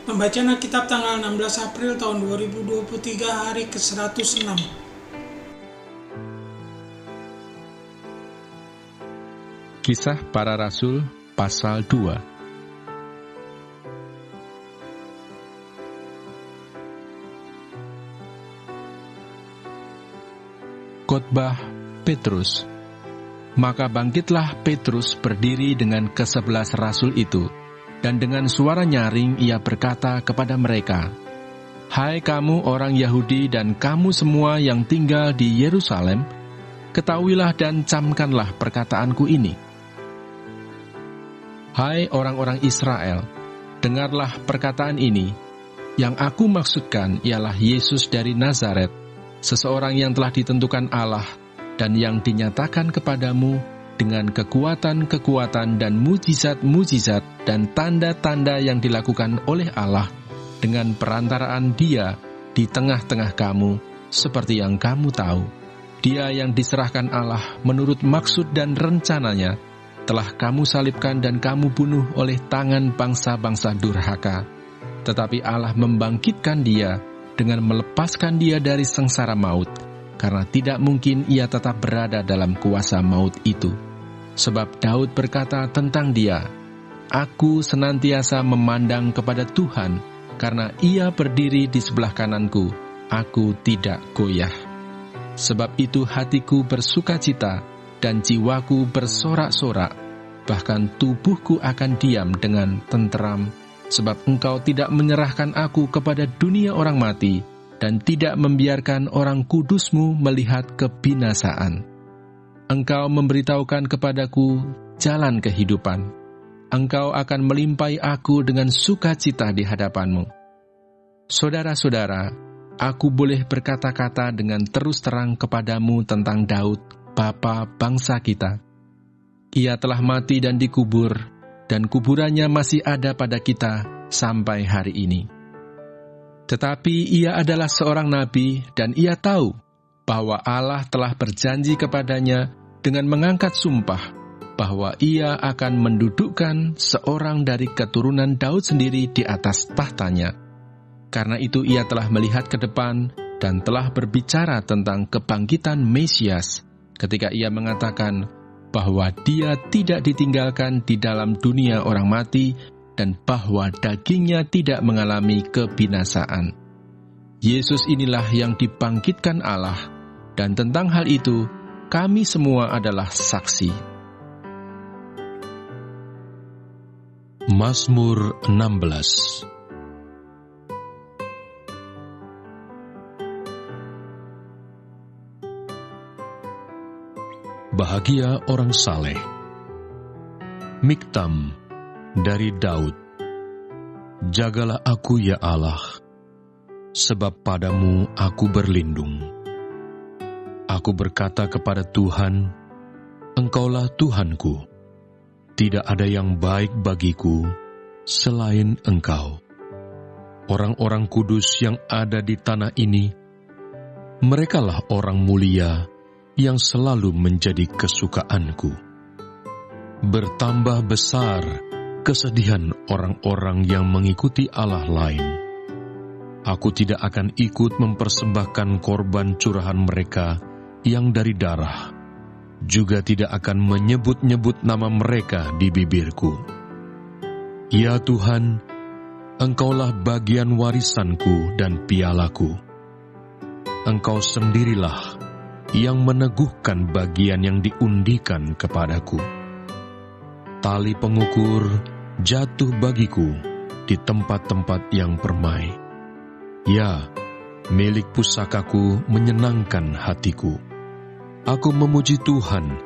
Pembacaan Alkitab tanggal 16 April tahun 2023, hari ke-106. Kisah Para Rasul pasal 2. Khotbah Petrus. Maka bangkitlah Petrus berdiri dengan ke-11 rasul itu, dan dengan suara nyaring ia berkata kepada mereka, "Hai kamu orang Yahudi dan kamu semua yang tinggal di Yerusalem, ketahuilah dan camkanlah perkataanku ini. Hai orang-orang Israel, dengarlah perkataan ini. Yang aku maksudkan ialah Yesus dari Nazaret, seseorang yang telah ditentukan Allah dan yang dinyatakan kepadamu dengan kekuatan-kekuatan dan mujizat-mujizat dan tanda-tanda yang dilakukan oleh Allah dengan perantaraan Dia di tengah-tengah kamu, seperti yang kamu tahu. Dia yang diserahkan Allah menurut maksud dan rencananya telah kamu salibkan dan kamu bunuh oleh tangan bangsa-bangsa durhaka. Tetapi Allah membangkitkan Dia dengan melepaskan Dia dari sengsara maut, karena tidak mungkin Ia tetap berada dalam kuasa maut itu. Sebab Daud berkata tentang Dia, "Aku senantiasa memandang kepada Tuhan, karena Ia berdiri di sebelah kananku, aku tidak goyah. Sebab itu hatiku bersukacita dan jiwaku bersorak-sorak, bahkan tubuhku akan diam dengan tenteram, sebab Engkau tidak menyerahkan aku kepada dunia orang mati, dan tidak membiarkan orang kudus-Mu melihat kebinasaan. Engkau memberitahukan kepadaku jalan kehidupan. Engkau akan melimpahi aku dengan sukacita di hadapan-Mu." Saudara-saudara, aku boleh berkata-kata dengan terus terang kepadamu tentang Daud, bapa bangsa kita. Ia telah mati dan dikubur, dan kuburannya masih ada pada kita sampai hari ini. Tetapi ia adalah seorang nabi, dan ia tahu bahwa Allah telah berjanji kepadanya dengan mengangkat sumpah bahwa ia akan mendudukkan seorang dari keturunan Daud sendiri di atas tahtanya. Karena itu ia telah melihat ke depan dan telah berbicara tentang kebangkitan Mesias ketika ia mengatakan bahwa Dia tidak ditinggalkan di dalam dunia orang mati dan bahwa dagingnya tidak mengalami kebinasaan. Yesus inilah yang dibangkitkan Allah, dan tentang hal itu kami semua adalah saksi. Mazmur 16. Bahagia orang saleh. Miktam dari Daud. Jagalah aku ya Allah, sebab padamu aku berlindung. Aku berkata kepada Tuhan, Engkaulah Tuhanku. Tidak ada yang baik bagiku selain Engkau. Orang-orang kudus yang ada di tanah ini, merekalah orang mulia yang selalu menjadi kesukaanku. Bertambah besar kesedihan orang-orang yang mengikuti Allah lain. Aku tidak akan ikut mempersembahkan korban curahan mereka yang dari darah, juga tidak akan menyebut-nyebut nama mereka di bibirku. Ya Tuhan, Engkaulah bagian warisanku dan pialaku. Engkau sendirilah yang meneguhkan bagian yang diundikan kepadaku. Tali pengukur jatuh bagiku di tempat-tempat yang permai. Ya, milik pusakaku menyenangkan hatiku. Aku memuji Tuhan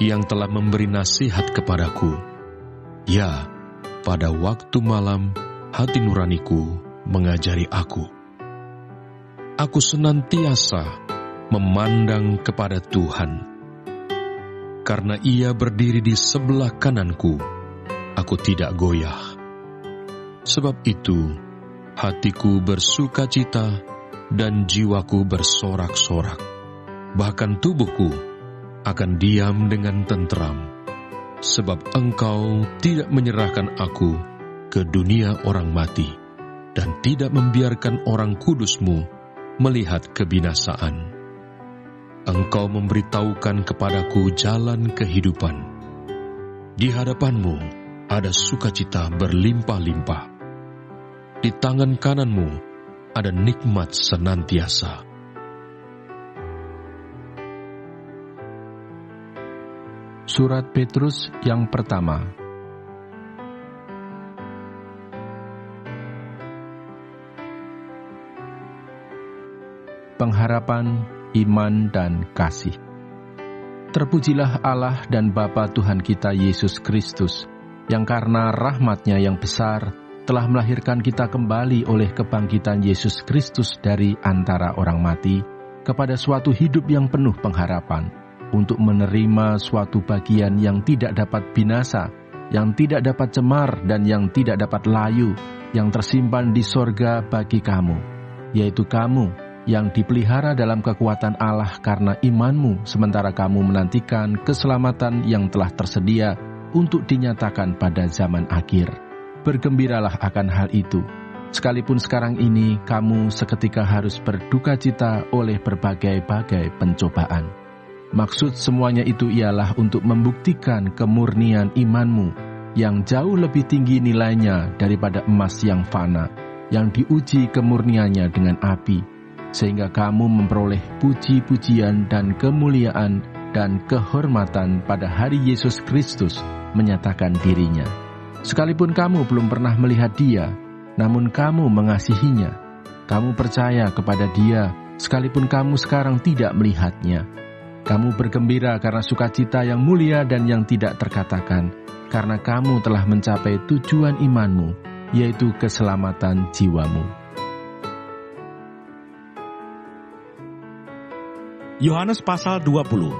yang telah memberi nasihat kepadaku. Ya, pada waktu malam hati nuraniku mengajari aku. Aku senantiasa memandang kepada Tuhan. Karena Ia berdiri di sebelah kananku, aku tidak goyah. Sebab itu, hatiku bersukacita dan jiwaku bersorak-sorak. Bahkan tubuhku akan diam dengan tenteram, sebab Engkau tidak menyerahkan aku ke dunia orang mati, dan tidak membiarkan orang kudus-Mu melihat kebinasaan. Engkau memberitahukan kepadaku jalan kehidupan. Di hadapan-Mu ada sukacita berlimpah-limpah. Di tangan kanan-Mu ada nikmat senantiasa. Surat Petrus yang pertama. Pengharapan, iman, dan kasih. Terpujilah Allah dan Bapa Tuhan kita Yesus Kristus, yang karena rahmat-Nya yang besar telah melahirkan kita kembali oleh kebangkitan Yesus Kristus dari antara orang mati kepada suatu hidup yang penuh pengharapan, untuk menerima suatu bagian yang tidak dapat binasa, yang tidak dapat cemar, dan yang tidak dapat layu, yang tersimpan di sorga bagi kamu, yaitu kamu yang dipelihara dalam kekuatan Allah karena imanmu, sementara kamu menantikan keselamatan yang telah tersedia untuk dinyatakan pada zaman akhir. Bergembiralah akan hal itu, sekalipun sekarang ini kamu seketika harus berduka cita oleh berbagai-bagai pencobaan. Maksud semuanya itu ialah untuk membuktikan kemurnian imanmu yang jauh lebih tinggi nilainya daripada emas yang fana, yang diuji kemurniannya dengan api, sehingga kamu memperoleh puji-pujian dan kemuliaan dan kehormatan pada hari Yesus Kristus menyatakan dirinya. Sekalipun kamu belum pernah melihat Dia, namun kamu mengasihinya. Kamu percaya kepada Dia, sekalipun kamu sekarang tidak melihatnya. Kamu bergembira karena sukacita yang mulia dan yang tidak terkatakan, karena kamu telah mencapai tujuan imanmu, yaitu keselamatan jiwamu. Yohanes pasal 20.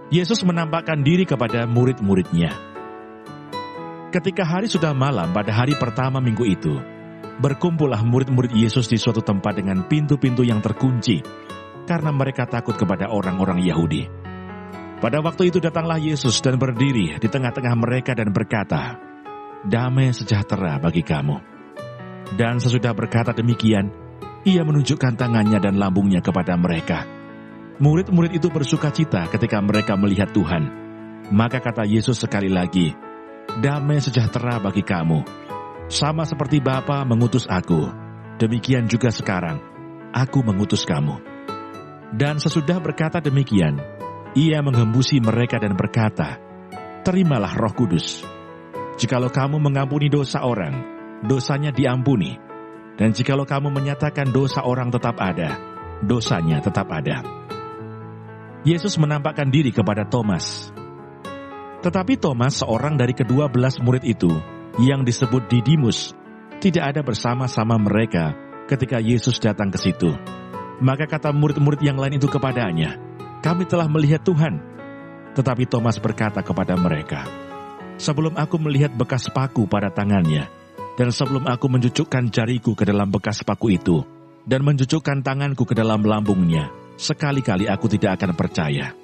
Yesus menampakkan diri kepada murid-muridnya. Ketika hari sudah malam pada hari pertama minggu itu, berkumpullah murid-murid Yesus di suatu tempat dengan pintu-pintu yang terkunci, karena mereka takut kepada orang-orang Yahudi. Pada waktu itu datanglah Yesus dan berdiri di tengah-tengah mereka dan berkata, "Damai sejahtera bagi kamu." Dan sesudah berkata demikian, Ia menunjukkan tangannya dan lambungnya kepada mereka. Murid-murid itu bersukacita ketika mereka melihat Tuhan. Maka kata Yesus sekali lagi, "Damai sejahtera bagi kamu. Sama seperti Bapa mengutus aku, demikian juga sekarang, aku mengutus kamu." Dan sesudah berkata demikian, Ia menghembusi mereka dan berkata, "Terimalah Roh Kudus. Jikalau kamu mengampuni dosa orang, dosanya diampuni. Dan jikalau kamu menyatakan dosa orang tetap ada, dosanya tetap ada." Yesus menampakkan diri kepada Thomas. Tetapi Thomas, seorang dari ke-12 murid itu, yang disebut Didimus, tidak ada bersama-sama mereka ketika Yesus datang ke situ. Maka kata murid-murid yang lain itu kepadanya, "Kami telah melihat Tuhan." Tetapi Thomas berkata kepada mereka, "Sebelum aku melihat bekas paku pada tangannya, dan sebelum aku mencucukkan jariku ke dalam bekas paku itu, dan mencucukkan tanganku ke dalam lambungnya, sekali-kali aku tidak akan percaya."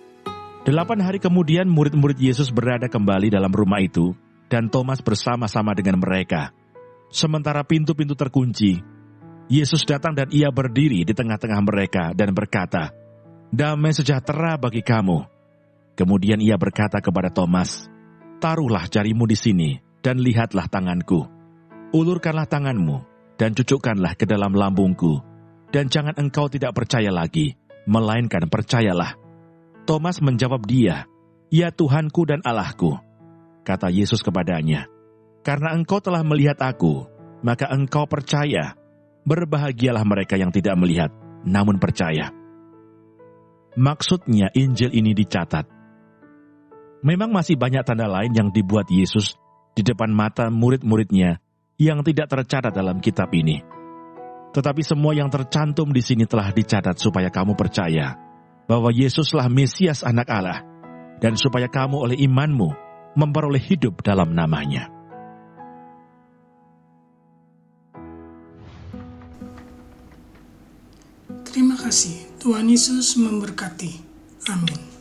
8 hari kemudian murid-murid Yesus berada kembali dalam rumah itu, dan Thomas bersama-sama dengan mereka. Sementara pintu-pintu terkunci, Yesus datang dan Ia berdiri di tengah-tengah mereka dan berkata, "Damai sejahtera bagi kamu." Kemudian Ia berkata kepada Thomas, "Taruhlah jarimu di sini, dan lihatlah tanganku. Ulurkanlah tanganmu, dan cucukkanlah ke dalam lambungku. Dan jangan engkau tidak percaya lagi, melainkan percayalah." Thomas menjawab Dia, "Ya Tuhanku dan Allahku." Kata Yesus kepadanya, "Karena engkau telah melihat aku, maka engkau percaya. Berbahagialah mereka yang tidak melihat, namun percaya." Maksudnya Injil ini dicatat. Memang masih banyak tanda lain yang dibuat Yesus di depan mata murid-muridnya yang tidak tercatat dalam kitab ini. Tetapi semua yang tercantum di sini telah dicatat supaya kamu percaya bahwa Yesuslah Mesias Anak Allah, dan supaya kamu oleh imanmu memperoleh hidup dalam nama-Nya. Terima kasih. Tuhan Yesus memberkati. Amin.